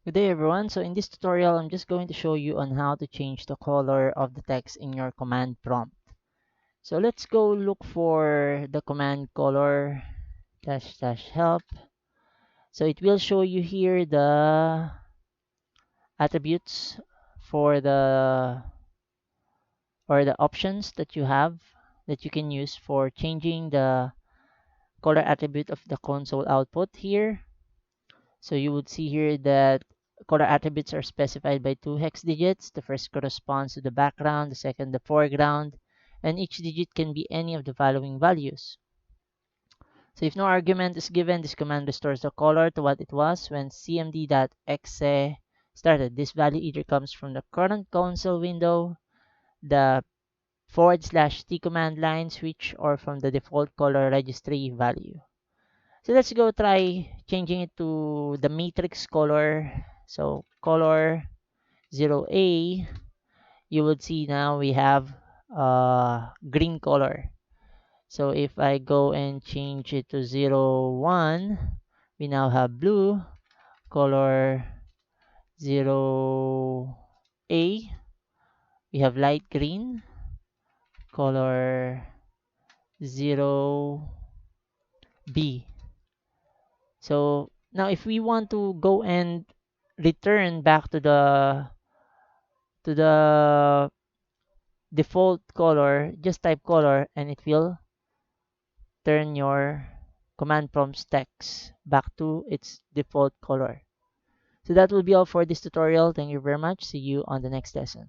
Good day everyone. So in this tutorial, I'm just going to show you on how to change the color of the text in your command prompt. So let's go look for the command color dash dash help. So it will show you here the attributes for the or the options that you have that you can use for changing the color attribute of the console output here. So you would see here that color attributes are specified by two hex digits. The first corresponds to the background, the second the foreground, and each digit can be any of the following values. So if no argument is given, this command restores the color to what it was when cmd.exe started. This value either comes from the current console window, the /t command line switch, or from the default color registry value. So let's go try changing it to the matrix color. So color 0A, you would see now we have green color. So if I go and change it to 01, we now have blue. Color 0A, we have light green. Color 0B. So now if we want to go and return back to the default color, just type color and it will turn your command prompt's text back to its default color. So that will be all for this tutorial. Thank you very much. See you on the next lesson.